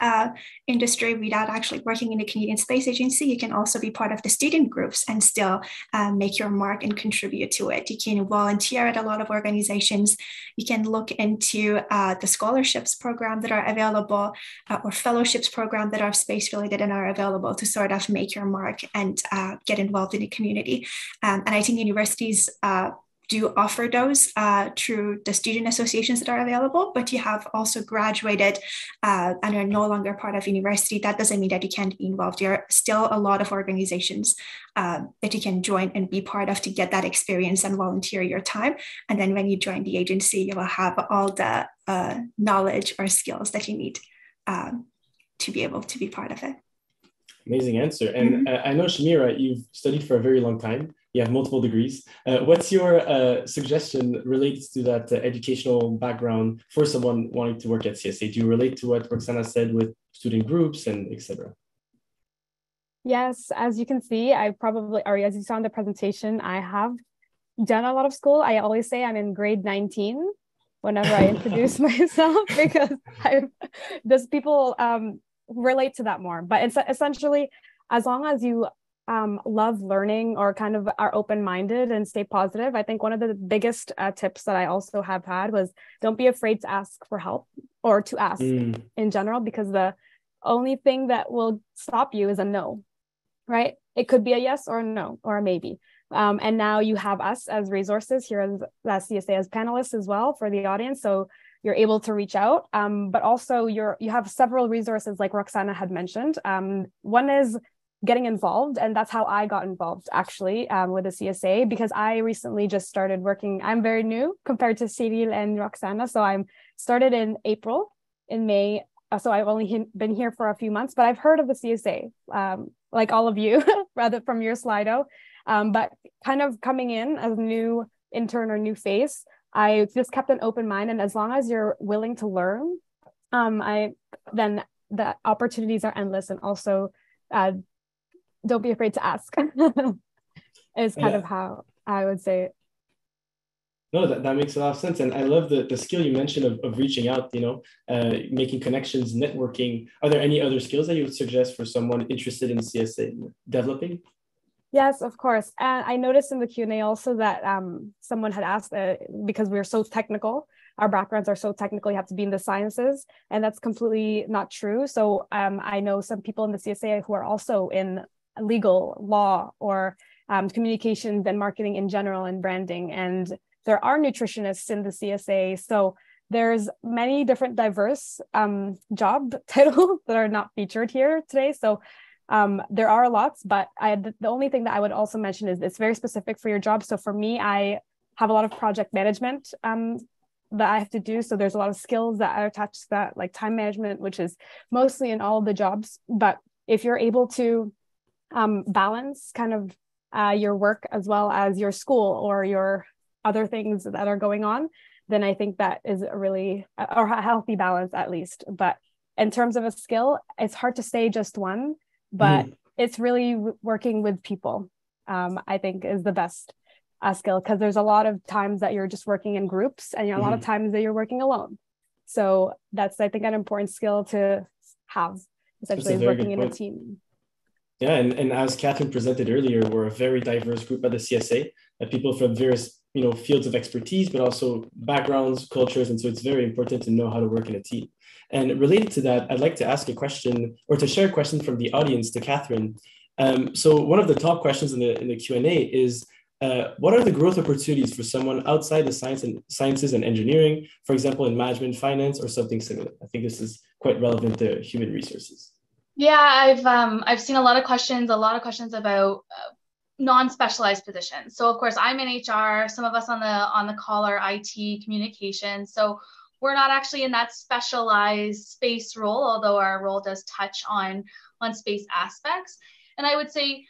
industry without actually working in the Canadian Space Agency. You can also be part of the student groups and still make your mark and contribute to it. You can volunteer at a lot of organizations. You can look into the scholarships program that are available or fellowships program that are space related and are available to sort of make your mark and get involved in the community. And I think universities do offer those through the student associations that are available, but you have also graduated and are no longer part of university. That doesn't mean that you can't be involved. There are still a lot of organizations that you can join and be part of to get that experience and volunteer your time. And then when you join the agency, you will have all the knowledge or skills that you need to be able to be part of it. Amazing answer. And I know, Shamira, you've studied for a very long time. You have multiple degrees. What's your suggestion related to that educational background for someone wanting to work at CSA? Do you relate to what Roxana said with student groups and etc.? Yes, as you can see, or as you saw in the presentation, I have done a lot of school. I always say I'm in grade 19 whenever I introduce myself because those people relate to that more. But it's essentially, as long as you love learning or kind of are open-minded and stay positive. I think one of the biggest tips that I also have had was don't be afraid to ask for help or to ask in general, because the only thing that will stop you is a no, right? It could be a yes or a no or a maybe. And now you have us as resources here as CSA as panelists as well for the audience. So you're able to reach out, but also you have several resources like Roxana had mentioned. One is getting involved, and that's how I got involved actually with the CSA, because I recently just started working. I'm very new compared to Cyril and Roxana, so I'm started in April. In May, so I've only been here for a few months, but I've heard of the CSA, like all of you, rather from your Slido, but kind of coming in as a new intern or new face, I just kept an open mind, and as long as you're willing to learn, then the opportunities are endless, and also don't be afraid to ask. Is kind of how I would say it. No, that makes a lot of sense. And I love the skill you mentioned of reaching out, making connections, networking. Are there any other skills that you would suggest for someone interested in CSA developing? Yes, of course. And I noticed in the Q&A also that someone had asked, because we're so technical, our backgrounds are so technical, you have to be in the sciences, and that's completely not true. So I know some people in the CSA who are also in legal, law, or communications and marketing in general and branding. And there are nutritionists in the CSA. So there's many different diverse job titles that are not featured here today. So there are lots, but the only thing that I would also mention is it's very specific for your job. So for me, I have a lot of project management that I have to do. So there's a lot of skills that are attached to that, like time management, which is mostly in all of the jobs. But if you're able to balance kind of your work as well as your school or your other things that are going on, then I think that is a really, or a healthy balance at least. But in terms of a skill, it's hard to say just one, but it's really working with people, I think is the best skill, because there's a lot of times that you're just working in groups and a lot of times that you're working alone. So that's, I think, an important skill to have, essentially, is working in a team. Yeah, and as Catherine presented earlier, we're a very diverse group at the CSA, people from various fields of expertise, but also backgrounds, cultures, and so it's very important to know how to work in a team. And related to that, I'd like to ask a question, or to share a question from the audience to Catherine. So one of the top questions in the Q&A is, what are the growth opportunities for someone outside the sciences and engineering, for example, in management, finance, or something similar? I think this is quite relevant to human resources. Yeah, I've seen a lot of questions about non-specialized positions. So of course, I'm in HR. Some of us on the call are IT, communication. So we're not actually in that specialized space role, although our role does touch on space aspects. And I would say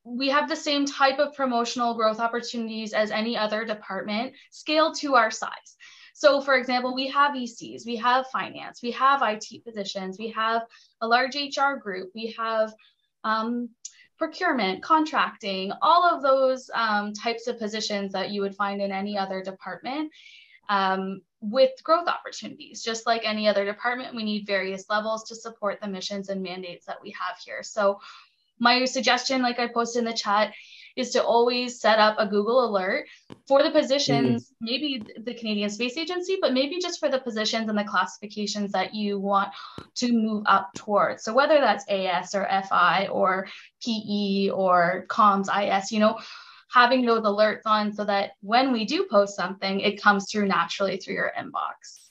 we have the same type of promotional growth opportunities as any other department, scaled to our size. So for example, we have ECs, we have finance, we have IT positions, we have a large HR group, we have procurement, contracting, all of those types of positions that you would find in any other department with growth opportunities. Just like any other department, we need various levels to support the missions and mandates that we have here. So my suggestion, like I posted in the chat, is to always set up a Google alert for the positions, maybe the Canadian Space Agency, but maybe just for the positions and the classifications that you want to move up towards. So whether that's AS or FI or PE or comms IS, having those alerts on so that when we do post something, it comes through naturally through your inbox.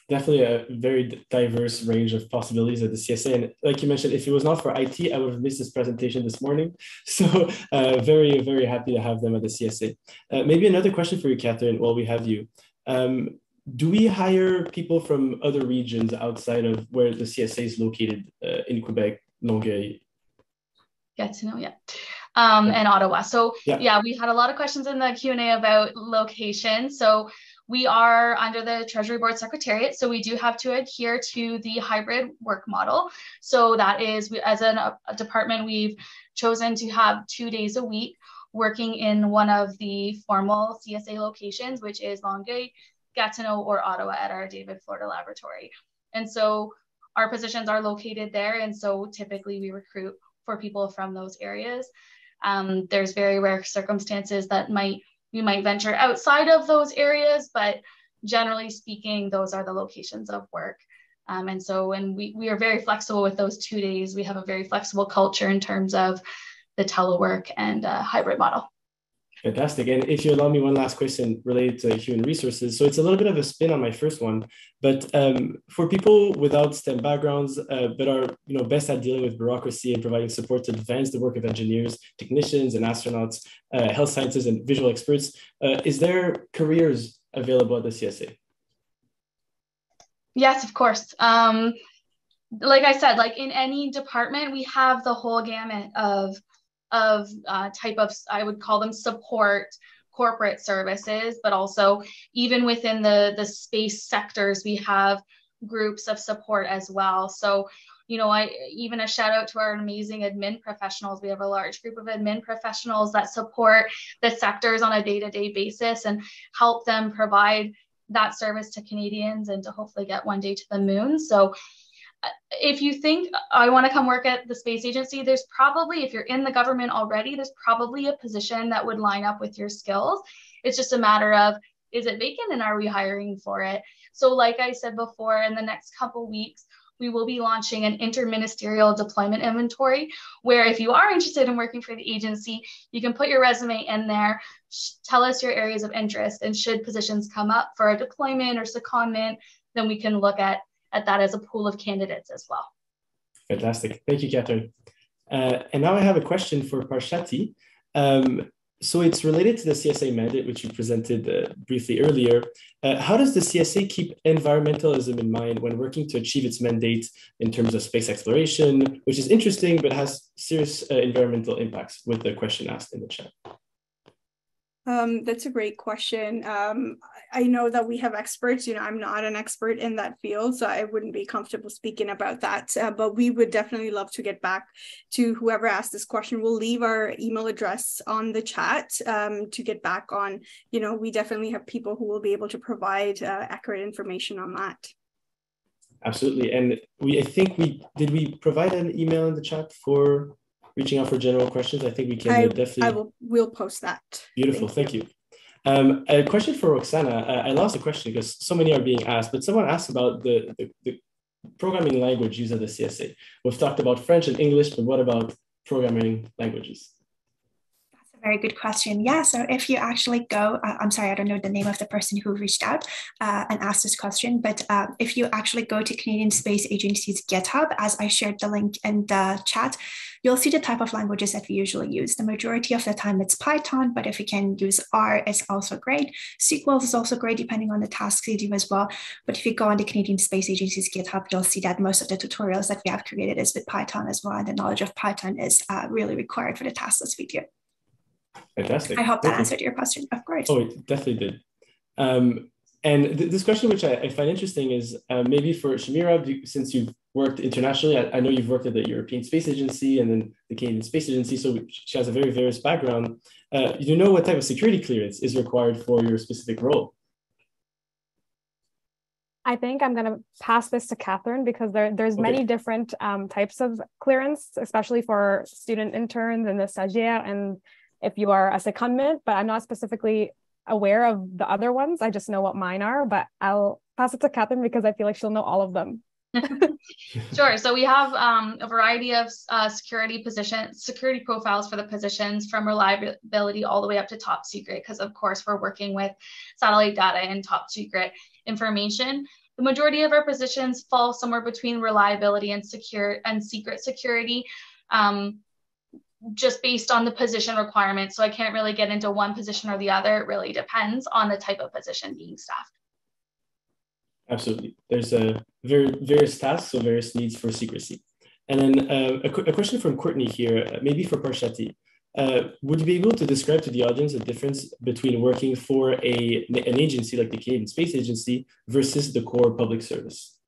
Definitely a very diverse range of possibilities at the CSA. And like you mentioned, if it was not for IT, I would have missed this presentation this morning. So very, very happy to have them at the CSA. Maybe another question for you, Catherine, while we have you. Do we hire people from other regions outside of where the CSA is located in Quebec, Longueuil? Get to know, yeah. And Ottawa. So yeah, we had a lot of questions in the Q&A about location. So we are under the Treasury Board Secretariat, so we do have to adhere to the hybrid work model. So that is, as a department, we've chosen to have 2 days a week working in one of the formal CSA locations, which is Longueuil, Gatineau, or Ottawa at our David Florida laboratory. And so our positions are located there, and so typically we recruit for people from those areas. There's very rare circumstances that we might venture outside of those areas, but generally speaking, those are the locations of work. And so when we are very flexible with those 2 days, we have a very flexible culture in terms of the telework and hybrid model. Fantastic. And if you allow me one last question related to human resources. So it's a little bit of a spin on my first one, but for people without STEM backgrounds, but are best at dealing with bureaucracy and providing support to advance the work of engineers, technicians, and astronauts, health sciences, and visual experts, is there careers available at the CSA? Yes, of course. Like I said, like in any department, we have the whole gamut of type of, I would call them support corporate services, but also even within the space sectors, we have groups of support as well. So, even a shout out to our amazing admin professionals. We have a large group of admin professionals that support the sectors on a day-to-day basis and help them provide that service to Canadians and to hopefully get one day to the moon. So if you think I want to come work at the space agency, there's probably, if you're in the government already, there's probably a position that would line up with your skills. It's just a matter of, is it vacant and are we hiring for it? So like I said before, in the next couple weeks, we will be launching an interministerial deployment inventory, where if you are interested in working for the agency, you can put your resume in there, tell us your areas of interest, and should positions come up for a deployment or secondment, then we can look at that as a pool of candidates as well. Fantastic. Thank you, Catherine. And now I have a question for Parshati. So it's related to the CSA mandate, which you presented briefly earlier. How does the CSA keep environmentalism in mind when working to achieve its mandate in terms of space exploration, which is interesting, but has serious environmental impacts, with the question asked in the chat? That's a great question. I know that we have experts. I'm not an expert in that field, so I wouldn't be comfortable speaking about that. But we would definitely love to get back to whoever asked this question. We'll leave our email address on the chat to get back on. We definitely have people who will be able to provide accurate information on that. Absolutely. And did we provide an email in the chat for reaching out for general questions? I think we can definitely. We'll post that. Beautiful, thank you. A question for Roxana. I lost the question because so many are being asked, but someone asked about the programming language used at the CSA. We've talked about French and English, but what about programming languages? Very good question. Yeah, so if you actually go, I'm sorry, I don't know the name of the person who reached out and asked this question, but if you actually go to Canadian Space Agency's GitHub, as I shared the link in the chat, you'll see the type of languages that we usually use. The majority of the time it's Python, but if you can use R, it's also great. SQL is also great, depending on the tasks you do as well. But if you go on the Canadian Space Agency's GitHub, you'll see that most of the tutorials that we have created is with Python as well, and the knowledge of Python is really required for the tasks that we do. Fantastic. I hope that answered your question, of course. Oh, it definitely did. And this question, which I find interesting, is maybe for Shamira, since you've worked internationally, I know you've worked at the European Space Agency and then the Canadian Space Agency, so she has a very various background. You know what type of security clearance is required for your specific role? I think I'm going to pass this to Catherine because there's many different types of clearance, especially for student interns and the stagiaire, and if you are a secondment, but I'm not specifically aware of the other ones. I just know what mine are, but I'll pass it to Catherine because I feel like she'll know all of them. Sure. So we have a variety of security profiles for the positions, from reliability all the way up to top secret, because of course we're working with satellite data and top secret information. The majority of our positions fall somewhere between reliability and secret security. Just based on the position requirements. So I can't really get into one position or the other. It really depends on the type of position being staffed. Absolutely. There's various tasks, so various needs for secrecy. And then a question from Courtney here, maybe for Parshati. Would you be able to describe to the audience the difference between working for an agency like the Canadian Space Agency versus the core public service?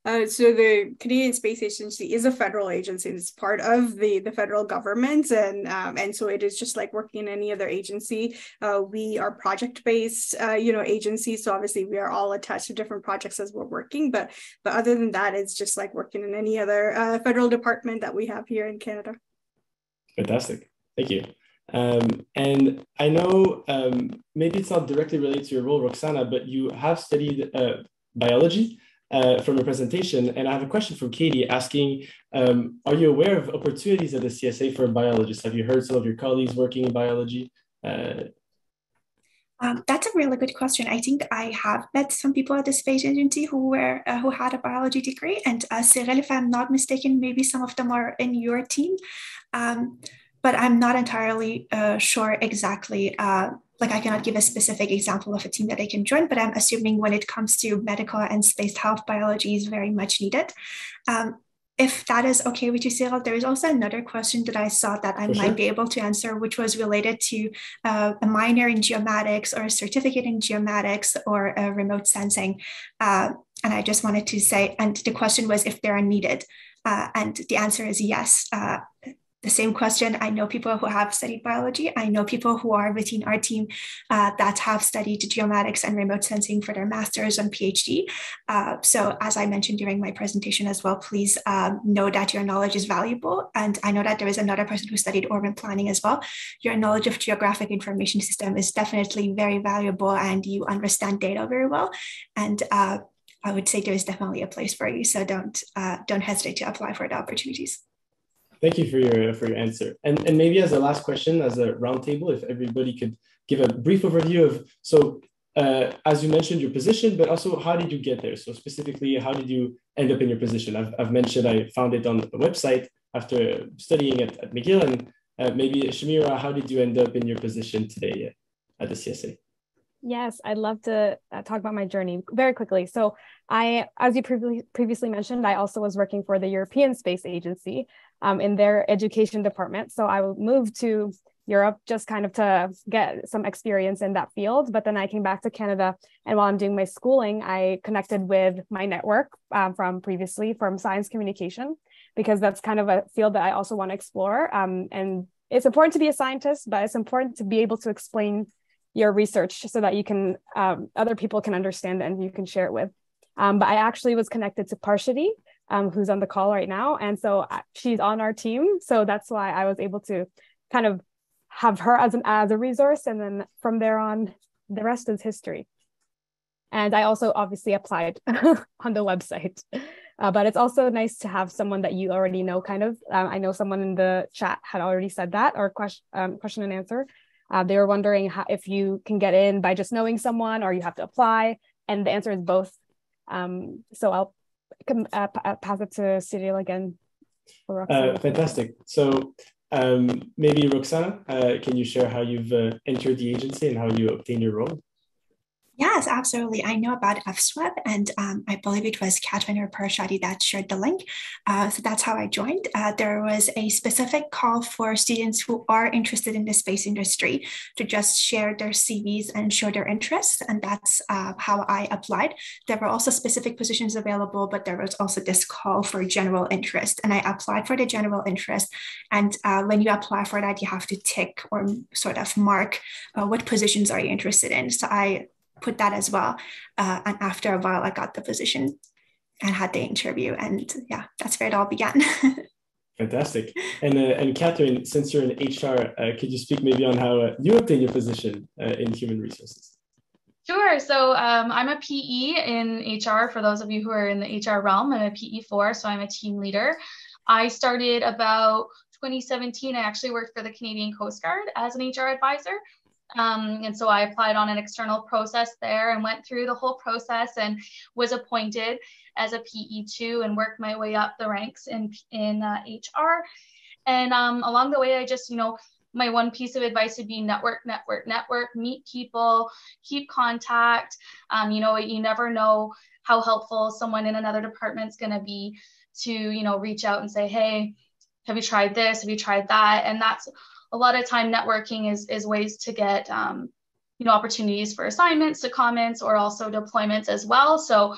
So the Canadian Space Agency is a federal agency. It's part of the federal government, and so it is just like working in any other agency. We are project-based, agencies. So obviously we are all attached to different projects as we're working. But other than that, it's just like working in any other federal department that we have here in Canada. Fantastic. Thank you. And I know maybe it's not directly related to your role, Roxana, but you have studied biology. From your presentation, and I have a question from Katie asking, are you aware of opportunities at the CSA for biologists? Have you heard some of your colleagues working in biology? That's a really good question. I think I have met some people at the space agency who had a biology degree, and Cyril, if I'm not mistaken, maybe some of them are in your team, but I'm not entirely sure exactly. I cannot give a specific example of a team that I can join, but I'm assuming when it comes to medical and space health, biology is very much needed. If that is okay with you, Cyril, there is also another question that I saw that I might be able to answer, which was related to a minor in geomatics or a certificate in geomatics or remote sensing. And I just wanted to say, and the question was if they are needed. And the answer is yes. The same question, I know people who have studied biology. I know people who are within our team that have studied geomatics and remote sensing for their master's and PhD. So as I mentioned during my presentation as well, please know that your knowledge is valuable. And I know that there is another person who studied urban planning as well. Your knowledge of geographic information system is definitely very valuable, and you understand data very well. And I would say there is definitely a place for you. So don't hesitate to apply for the opportunities. Thank you for your answer. And maybe as a last question, as a roundtable, if everybody could give a brief overview of, so as you mentioned, your position, but also how did you get there? So specifically, how did you end up in your position? I've mentioned I found it on the website after studying at McGill, and maybe Shamira, how did you end up in your position today at the CSA? Yes, I'd love to talk about my journey very quickly. So as you previously mentioned, I also was working for the European Space Agency in their education department. So I moved to Europe just kind of to get some experience in that field. But then I came back to Canada, and while I'm doing my schooling, I connected with my network from science communication, because that's kind of a field that I also want to explore. And it's important to be a scientist, but it's important to be able to explain your research so that you can, other people can understand it and you can share it with. But I actually was connected to Parshati, who's on the call right now. And so she's on our team. So that's why I was able to kind of have her as a resource. And then from there on, the rest is history. And I also obviously applied on the website. But it's also nice to have someone that you already know, kind of. I know someone in the chat had already said that, or question and answer. They were wondering if you can get in by just knowing someone or you have to apply. And the answer is both. So I'll pass it to Cyril again. Fantastic. So maybe Roxana, can you share how you've entered the agency and how you obtained your role? Yes, absolutely. I know about FSWEB, and I believe it was Catherine or Parshati that shared the link. So that's how I joined. There was a specific call for students who are interested in the space industry to just share their CVs and show their interests, and that's how I applied. There were also specific positions available, but there was also this call for general interest, and I applied for the general interest. And when you apply for that, you have to tick or sort of mark what positions are you interested in. So I put that as well. And after a while, I got the position and had the interview. And yeah, that's where it all began. Fantastic. And Catherine, since you're in HR, could you speak maybe on how you obtained your position in human resources? Sure. So I'm a PE in HR. For those of you who are in the HR realm, I'm a PE4, so I'm a team leader. I started about 2017. I actually worked for the Canadian Coast Guard as an HR advisor. And so I applied on an external process there and went through the whole process and was appointed as a PE2 and worked my way up the ranks in HR. And along the way, I just, my one piece of advice would be network, meet people, keep contact. You never know how helpful someone in another department's going to be to, reach out and say, hey, have you tried this? Have you tried that? And that's a lot of time networking is ways to get, opportunities for assignments, to comments, or also deployments as well. So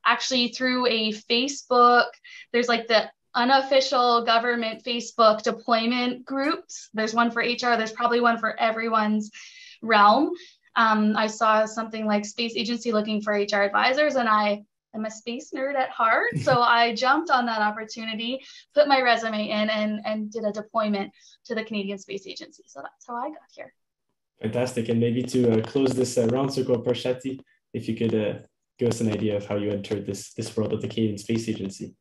actually through a Facebook, there's like the unofficial government Facebook deployment groups. There's one for HR. There's probably one for everyone's realm. I saw something like Space Agency looking for HR advisors, and I'm a space nerd at heart. So I jumped on that opportunity, put my resume in, and did a deployment to the Canadian Space Agency. So that's how I got here. Fantastic. And maybe to close this round circle, Parshati, if you could give us an idea of how you entered this world of the Canadian Space Agency.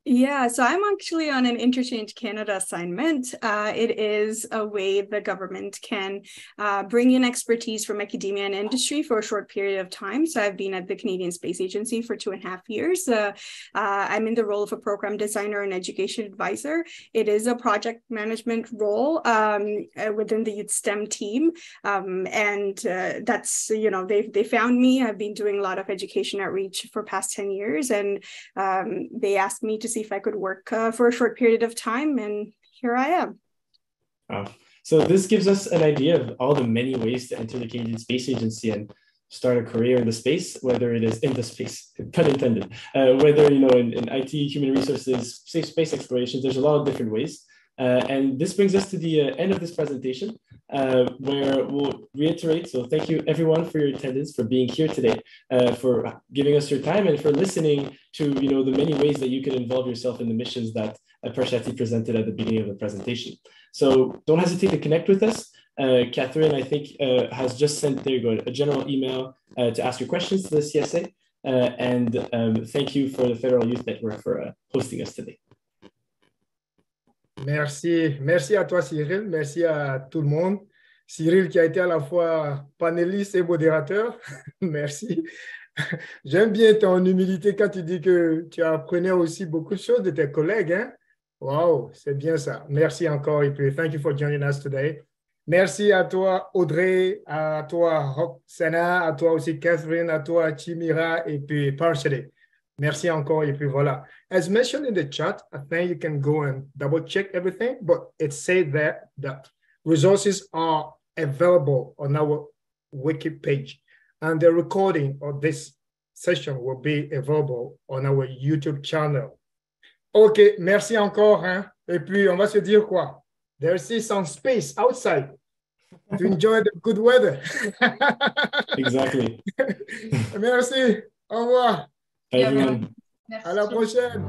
Yeah, so I'm actually on an Interchange Canada assignment. It is a way the government can bring in expertise from academia and industry for a short period of time. So I've been at the Canadian Space Agency for 2.5 years. I'm in the role of a program designer and education advisor. It is a project management role within the youth STEM team. And that's, they found me. I've been doing a lot of education outreach for past 10 years. And they asked me to see if I could work for a short period of time, and here I am. Wow. So this gives us an idea of all the many ways to enter the Canadian Space Agency and start a career in the space, whether it is in the space, pun intended, whether, in IT, human resources, safe space exploration, there's a lot of different ways. And this brings us to the end of this presentation, where we'll reiterate. So thank you everyone for your attendance, for being here today, for giving us your time, and for listening to the many ways that you can involve yourself in the missions that Parshati presented at the beginning of the presentation. So don't hesitate to connect with us. Catherine, I think, has just sent, there you go, a general email to ask your questions to the CSA. Thank you for the Federal Youth Network for hosting us today. Merci. Merci à toi, Cyril. Merci à tout le monde. Cyril qui a été à la fois panéliste et modérateur. Merci. J'aime bien ton humilité quand tu dis que tu apprenais aussi beaucoup de choses de tes collègues. Hein? Wow, c'est bien ça. Merci encore et puis thank you for joining us today. Merci à toi, Audrey, à toi, Roxana, à toi aussi, Catherine, à toi, Chimira et puis Parchede. Merci encore et puis voilà. As mentioned in the chat, I think you can go and double check everything, but it says that resources are available on our wiki page and the recording of this session will be available on our YouTube channel. OK, merci encore. Hein? Et puis, on va se dire quoi? There's some space outside to enjoy the good weather. Exactly. Merci. Au revoir. Bye, everyone. À la prochaine.